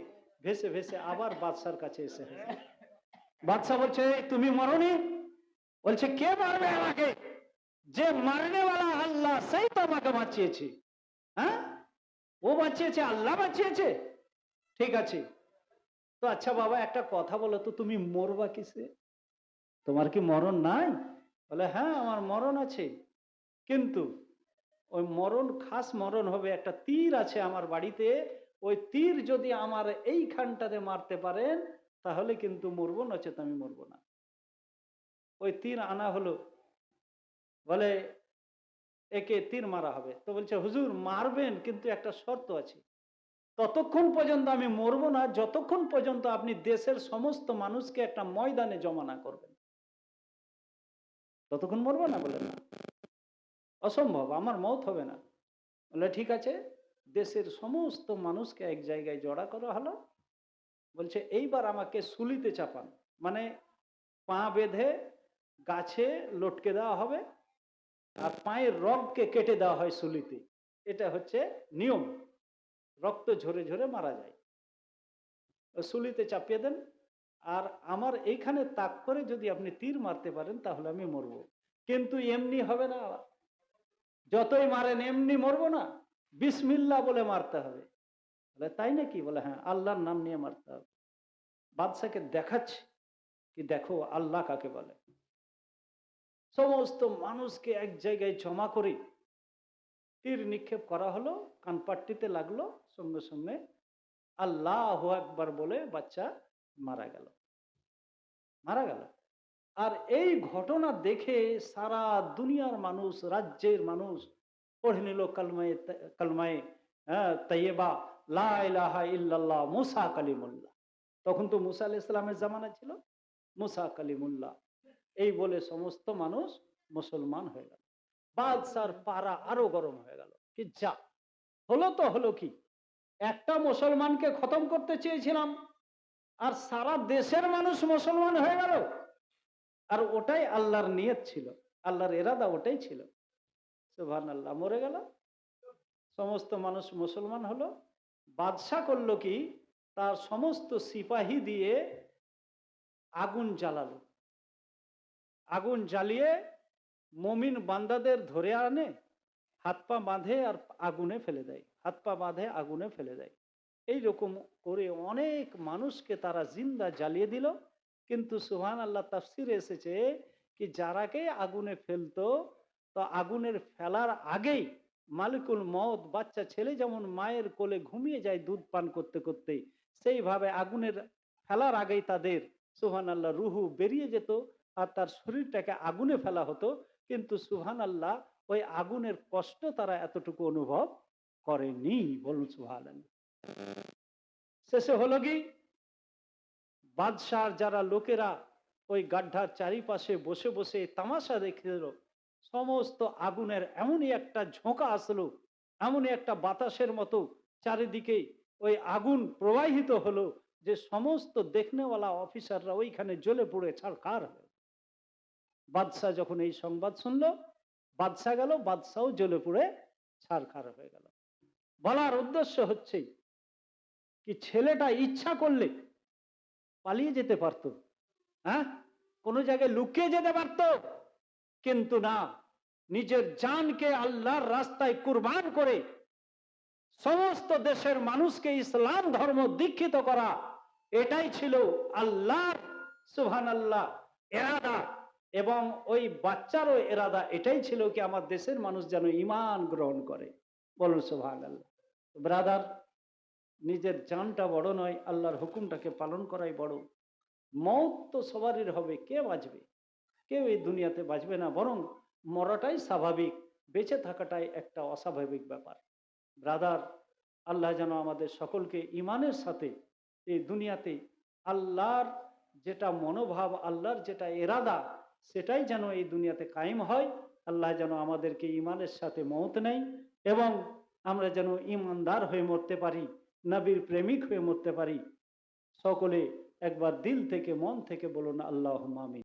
ভেসে ভেসে আবার বাদশার কাছে এসে। বাদশা বলছে তুমি মরনি? বলছে কে মারবে আমাকে? যে মারনেওয়ালা আল্লাহ, সেই তো আমাকে বাঁচিয়েছে। হ্যাঁ, ও বাঁচিয়েছে, আল্লাহ বাঁচিয়েছে। ঠিক আছে, তো আচ্ছা বাবা একটা কথা বলো তো, তুমি মরবা কিসে? তোমার কি মরণ নাই? বলে হ্যাঁ আমার মরণ আছে, কিন্তু ওই মরণ খাস মরণ হবে, একটা তীর আছে আমার বাড়িতে, ওই তীর যদি আমার এইখানটাতে মারতে পারেন তাহলে কিন্তু মরবো, নচেত আমি মরবো না। ওই তীর আনা হলো। বলে একে তীর মারা হবে। তো বলছে হুজুর মারবেন, কিন্তু একটা শর্ত আছে, ততক্ষণ পর্যন্ত আমি মরবো না যতক্ষণ পর্যন্ত আপনি দেশের সমস্ত মানুষকে একটা ময়দানে জমা না করবেন, ততক্ষণ মরবো না। বলে না। অসম্ভব, আমার মওত হবে না। বলে ঠিক আছে, দেশের সমস্ত মানুষকে এক জায়গায় জড়া করা হলো। বলছে এইবার আমাকে সুলিতে চাপান, মানে পা বেঁধে গাছে লটকে দেওয়া হবে আর পায়ের রগকে কেটে দেওয়া হয় সুলিতে। এটা হচ্ছে নিয়ম, রক্ত ঝরে ঝরে মারা যায়। সুলিতে চাপিয়ে দেন, আর আমার এইখানে তাক করে যদি আপনি তীর মারতে পারেন তাহলে আমি মরব, কিন্তু এমনি হবে না, যতই মারেন এমনি মরবো না, বিসমিল্লাহ বলে মারতে হবে। বলে তাই নাকি? বলে হ্যাঁ, আল্লাহর নাম নিয়ে মারতে হবে। বাদশাকে দেখাচ্ছে কি দেখো আল্লাহ কাকে বলে। সমস্ত মানুষকে এক জায়গায় জমা করে তীর নিক্ষেপ করা হলো, কানপাট্টিতে লাগলো, সঙ্গে সঙ্গে আল্লাহু আকবার বলে বাচ্চা মারা গেল, মারা গেল। আর এই ঘটনা দেখে সারা দুনিয়ার মানুষ, রাজ্যের মানুষ পড়ে নিল কালমায়ে কালমায়ে তাইয়্যিবা, লা ইলাহা ইল্লাল্লাহ মুসা কালিমুল্লাহ। তখন তো মুসা আলাইহিস সালামের জামানা ছিল, মুসা কালিমুল্লাহ এই বলে সমস্ত মানুষ মুসলমান হয়ে গেল। বাদশার পারা আরো গরম হয়ে গেল কি যা হলো তো হলো কি, একটা মুসলমানকে খতম করতে চেয়েছিলাম আর সারা দেশের মানুষ মুসলমান হয়ে গেল। আর ওটাই আল্লাহর নিয়ত ছিল, আল্লাহর এরাদা ওটাই ছিল। সুবহানাল্লাহ, মরে গেল, সমস্ত মানুষ মুসলমান হলো। বাদশা করলো কি, তার সমস্ত সিপাহী দিয়ে আগুন জ্বালালো, আগুন জ্বালিয়ে মুমিন বান্দাদের ধরে আনে, হাত পা বাঁধে আর আগুনে ফেলে দেয়, হাত পা বাঁধে আগুনে ফেলে দেয়। এইরকম করে অনেক মানুষকে তারা জিন্দা জ্বালিয়ে দিল। কিন্তু সুবহানাল্লাহ, তাফসিরে এসেছে কি যারাকে আগুনে ফেলতো, তো আগুনের ফেলার আগেই মালিকুল মউত, বাচ্চা ছেলে যেমন মায়ের কোলে ঘুমিয়ে যায় দুধ পান করতে করতে, সেইভাবে আগুনের ফেলার আগেই তাদের সুবহানাল্লাহ রুহু বেরিয়ে যেত আর তার শরীরটাকে আগুনে ফেলা হতো। কিন্তু সুবহানাল্লাহ, ওই আগুনের কষ্ট তারা এতটুকু অনুভব করেনি। বলুন সুবহানাল্লাহ। শেষে হলো কি, বাদশার যারা লোকেরা ওই গাড্ডার চারিপাশে বসে বসে তামাশা দেখছিল, সমস্ত আগুনের এমনই একটা ঝোঁকা আসলো, এমনই একটা বাতাসের মতো চারিদিকে ওই আগুন প্রবাহিত হলো যে সমস্ত দেখনেওয়ালা অফিসাররা ওইখানে জ্বলে পড়ে ছারখার হলো। বাদশাহ যখন এই সংবাদ শুনলো, বাদশাহ গেল, বাদশাও জ্বলে পড়ে ছারখার হয়ে গেল। বলার উদ্দেশ্য হচ্ছে কি, ছেলেটা ইচ্ছা করলে পালিয়ে যেতে পারতো, হ্যাঁ, কোন জায়গায় লুকিয়ে যেতে পারতো, কিন্তু না, নিজের জানকে আল্লাহর রাস্তায় কুরবান করে সমস্ত দেশের মানুষকে ইসলাম ধর্ম দীক্ষিত করা, এটাই ছিল আল্লাহর সুবহানাল্লাহ ইরাদা। এবং ওই বাচ্চারও ইরাদা এটাই ছিল কি আমার দেশের মানুষ যেন ঈমান গ্রহণ করে। বলুন সুবহানাল্লাহ। ব্রাদার, নিজের জানটা বড় নয়, আল্লাহর হুকুমটাকে পালন করাই বড়। মওত তো সবারই হবে, কে বাঁচবে? কেউ এই দুনিয়াতে বাঁচবে না, বরং মরাটাই স্বাভাবিক, বেঁচে থাকাটাই একটা অস্বাভাবিক ব্যাপার। ব্রাদার, আল্লাহ যেন আমাদের সকলকে ঈমানের সাথে এই দুনিয়াতে আল্লাহর যেটা মনোভাব, আল্লাহর যেটা ইরাদা, সেটাই যেন এই দুনিয়াতে কায়েম হয়। আল্লাহ যেন আমাদেরকে ঈমানের সাথে মওত নেয় এবং আমরা যেন ঈমানদার হয়ে মরতে পারি, নবীর প্রেমিক হয়ে মরতে পারি। সকলে একবার দিল থেকে মন থেকে বলুন আল্লাহুম্মা আমিন।